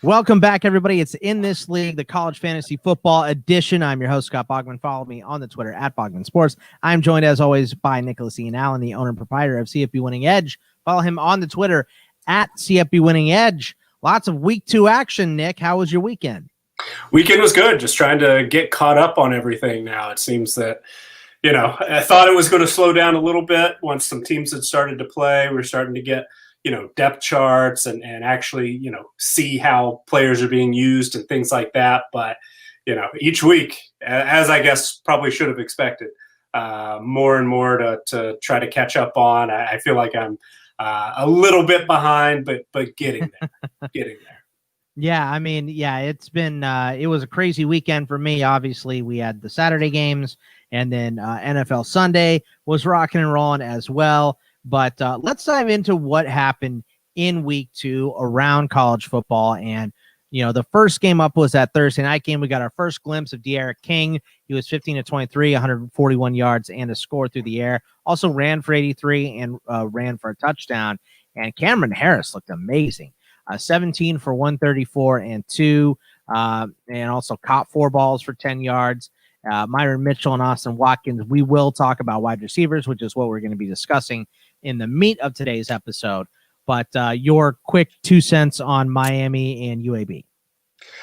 Welcome back, everybody. It's In This League, the college fantasy football edition. I'm your host, Scott Bogman. Follow me on the Twitter at Bogman Sports. I'm joined, as always, by Nicholas Ian Allen, the owner and proprietor of CFB Winning Edge. Follow him on the Twitter at CFB Winning Edge. Lots of week 2 action, Nick. How was your weekend? Weekend was good. Just trying to get caught up on everything now. It seems that, I thought it was going to slow down a little bit once some teams had started to play. We're starting to get depth charts and actually, see how players are being used and things like that. But, each week, as I guess probably should have expected, more and more to try to catch up on. I feel like I'm a little bit behind, but getting there, getting there. Yeah, it's been it was a crazy weekend for me. Obviously, we had the Saturday games, and then NFL Sunday was rocking and rolling as well. But let's dive into what happened in week 2 around college football. And, the first game up was that Thursday night game. We got our first glimpse of D'Eriq King. He was 15 of 23, 141 yards and a score through the air. Also ran for 83 and ran for a touchdown. And Cameron Harris looked amazing. 17 for 134 and 2, and also caught 4 balls for 10 yards. Myron Mitchell and Austin Watkins. We will talk about wide receivers, which is what we're going to be discussing in the meat of today's episode. But your quick 2 cents on Miami and UAB.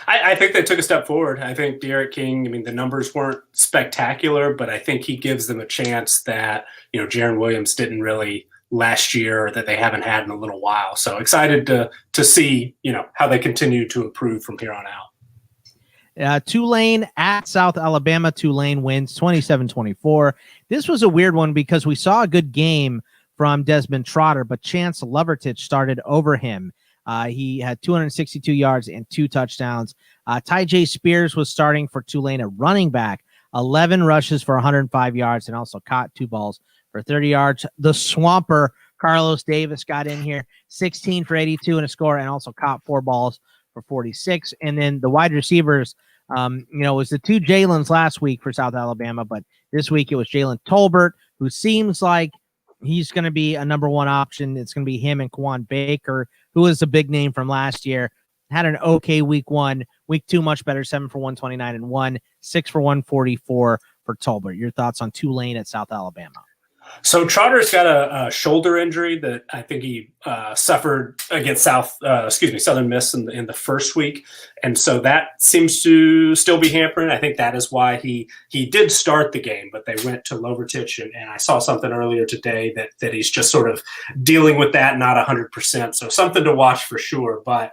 I think they took a step forward. I think D'Eriq King, the numbers weren't spectacular, but I think he gives them a chance that, Jaron Williams didn't really last year, that they haven't had in a little while. So excited to see, how they continue to improve from here on out. Tulane at South Alabama. Tulane wins 27-24. This was a weird one because we saw a good game from Desmond Trotter, but Chance Lovertich started over him. He had 262 yards and 2 touchdowns. Tyjae Spears was starting for Tulane at running back, 11 rushes for 105 yards, and also caught 2 balls for 30 yards. The Swamper, Carlos Davis, got in here, 16 for 82 and a score, and also caught 4 balls for 46. And then the wide receivers, it was the 2 Jalen's last week for South Alabama, but this week it was Jalen Tolbert, who seems like he's going to be a number 1 option. It's going to be him and Kwan Baker, who was a big name from last year. Had an okay week 1. Week 2, much better, 7 for 129 and 1, 6 for 144 for Tolbert. Your thoughts on Tulane at South Alabama? So Trotter's got a shoulder injury that I think he suffered against Southern Miss in the first week, and so that seems to still be hampering. I think that is why he did start the game, but they went to Lovertich, and I saw something earlier today that he's just sort of dealing with that, not 100%. So something to watch for sure. But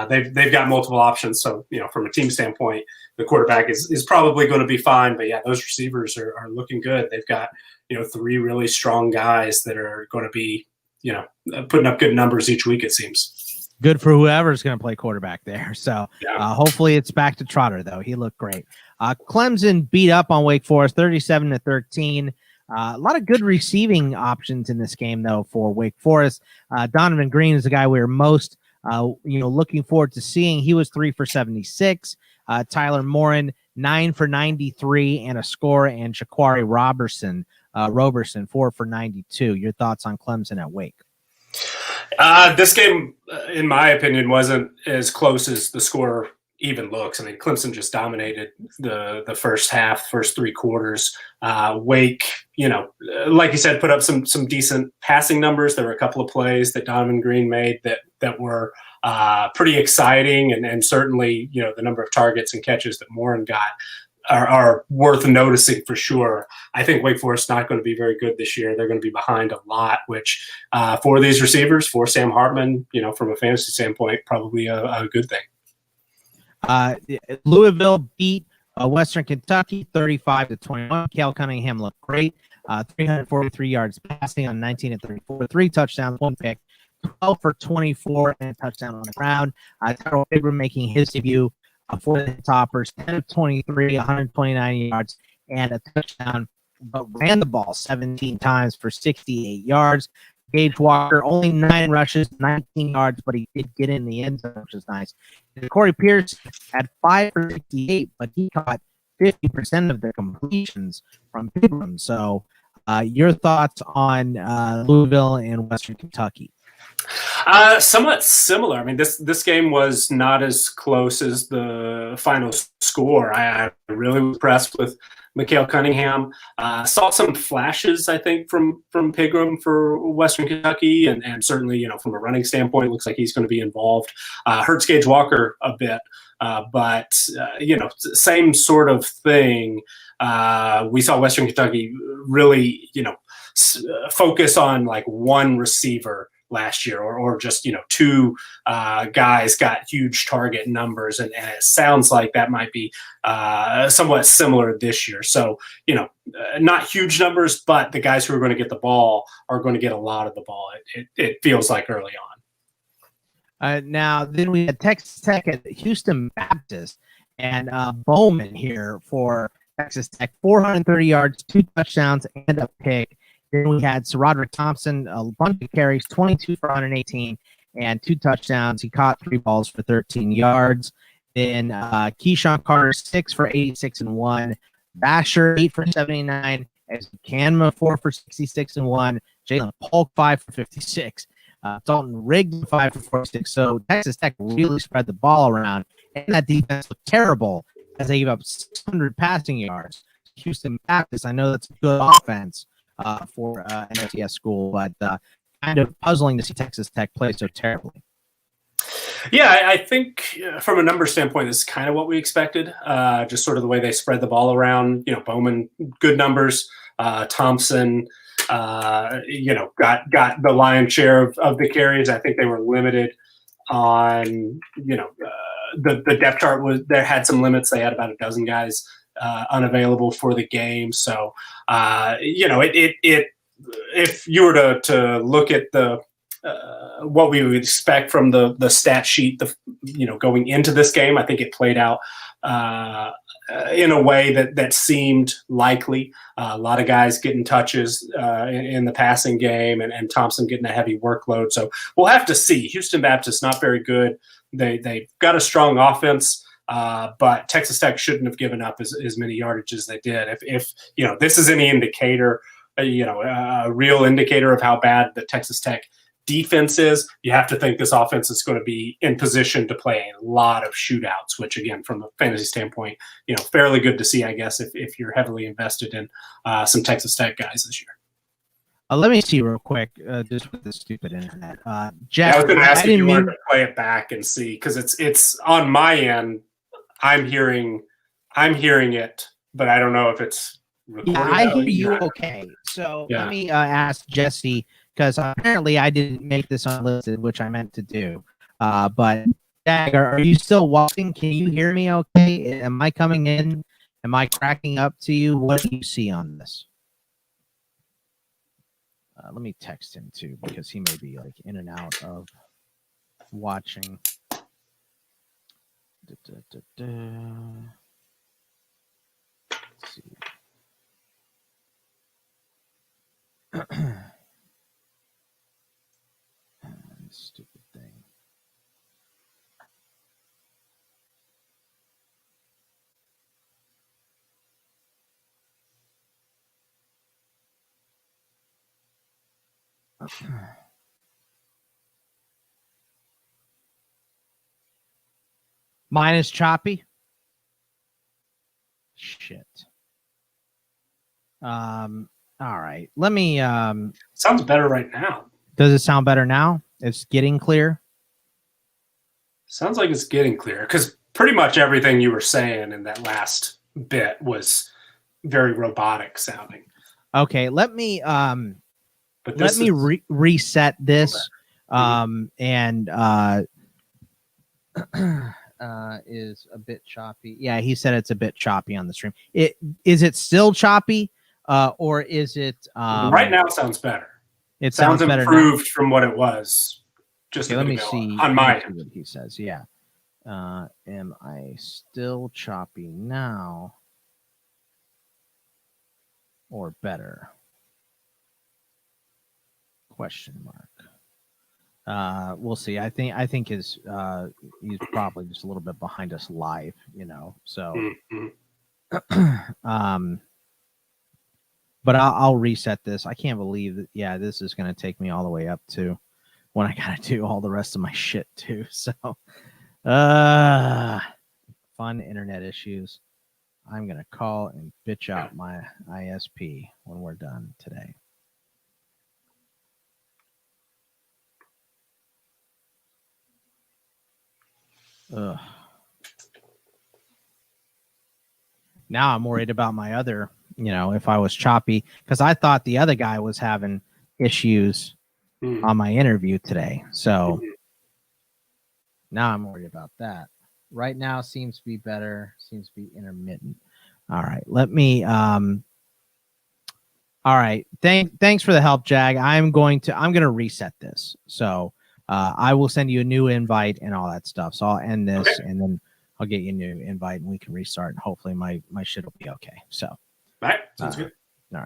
they've got multiple options. So from a team standpoint, the quarterback is probably going to be fine. But yeah, those receivers are looking good. They've got 3 really strong guys that are going to be, putting up good numbers each week, it seems. Good for whoever's going to play quarterback there. So hopefully it's back to Trotter, though. He looked great. Clemson beat up on Wake Forest 37-13. A lot of good receiving options in this game, though, for Wake Forest. Donovan Green is the guy we were most, looking forward to seeing. He was 3 for 76. Tyler Morin, 9 for 93 and a score, and Shaquari Roberson, 4 for 92. Your thoughts on Clemson at Wake? This game, in my opinion, wasn't as close as the score even looks. Clemson just dominated the first half, first 3 quarters. Wake, like you said, put up some decent passing numbers. There were a couple of plays that Donovan Green made that were pretty exciting, and certainly, the number of targets and catches that Morin got are worth noticing for sure. I think Wake Forest is not going to be very good this year. They're going to be behind a lot, which for these receivers, for Sam Hartman, from a fantasy standpoint, probably a good thing. Louisville beat Western Kentucky 35-21. Cale Cunningham looked great. 343 yards passing on 19 of 34, 3 touchdowns, 1 pick, 12 for 24 and a touchdown on the ground. Tyrell Bigbram making his debut for the Toppers, 10 of 23, 129 yards and a touchdown, but ran the ball 17 times for 68 yards. Gage Walker, only 9 rushes, 19 yards, but he did get in the end zone, which is nice. And Corey Pierce had 5 for 68, but he caught 50% of the completions from Bigbram. So your thoughts on Louisville and Western Kentucky? Somewhat similar. I mean, this game was not as close as the final score. I really was impressed with Mikael Cunningham. Saw some flashes, I think, from Pigram for Western Kentucky, and certainly, from a running standpoint, it looks like he's going to be involved. Hurts Gage Walker a bit, but same sort of thing. We saw Western Kentucky really, focus on like one receiver last year, or just two guys got huge target numbers, and it sounds like that might be somewhat similar this year. So not huge numbers, but the guys who are going to get the ball are going to get a lot of the ball. It feels like early on. Now then we had Texas Tech at Houston Baptist, and Bowman here for Texas Tech, 430 yards, 2 touchdowns, and a pick. Then we had Sir Roderick Thompson, a bunch of carries, 22 for 118, and 2 touchdowns. He caught 3 balls for 13 yards. Then Keyshawn Carter, 6 for 86 and 1. Basher, 8 for 79. As Canma, 4 for 66 and 1. Jalen Polk, 5 for 56. Dalton Riggs, 5 for 46. So Texas Tech really spread the ball around, and that defense looked terrible as they gave up 600 passing yards. Houston Baptist, I know that's a good offense for an FCS school, but kind of puzzling to see Texas Tech play so terribly. Yeah, I think from a number standpoint, this is kind of what we expected. Just sort of the way they spread the ball around. Bowman, good numbers. Thompson, got the lion's share of the carries. I think they were limited on, the depth chart there had some limits. They had about a dozen guys unavailable for the game. So, if you were to look at the what we would expect from the stat sheet, going into this game, I think it played out in a way that seemed likely. A lot of guys getting touches in the passing game, and Thompson getting a heavy workload. So we'll have to see. Houston Baptist not very good. They've got a strong offense. But Texas Tech shouldn't have given up as many yardage as they did. If this is any indicator, a real indicator of how bad the Texas Tech defense is, you have to think this offense is going to be in position to play a lot of shootouts, which again, from a fantasy standpoint, fairly good to see, I guess, if you're heavily invested in some Texas Tech guys this year. Let me see real quick, just with the stupid internet. Jeff, I was going to ask if you wanted to play it back and see, because it's on my end. I'm hearing it, but I don't know if it's recorded. Yeah, I hear you okay. So let me ask Jesse, because apparently I didn't make this unlisted, which I meant to do. But Dag, are you still watching? Can you hear me okay? Am I coming in? Am I cracking up to you? What do you see on this? Let me text him too, because he may be like in and out of watching. Let's see. Stupid thing. Mine is choppy. Shit. All right. Let me sounds better right now. Does it sound better now? It's getting clear. Sounds like it's getting clear, because pretty much everything you were saying in that last bit was very robotic sounding. Okay, let me reset this. And is a bit choppy. Yeah, he said it's a bit choppy on the stream. Is it still choppy, or is it right now? It sounds better. It sounds better improved now. From what it was. Just let me see on my what he says. Yeah, am I still choppy now, or better? Question mark. We'll see. I think he's probably just a little bit behind us live, so but I'll reset this. I can't believe that. Yeah, this is going to take me all the way up to when I gotta do all the rest of my shit too. So fun internet issues. I'm gonna call and bitch out my ISP when we're done today. Ugh. Now I'm worried about my other, if I was choppy, because I thought the other guy was having issues on my interview today. So now I'm worried about that. Right now seems to be better, seems to be intermittent. All right. Let me all right. Thanks for the help, Jag. I'm gonna reset this. So I will send you a new invite and all that stuff. So I'll end this and then I'll get you a new invite and we can restart and hopefully my shit will be okay. So all right, sounds good.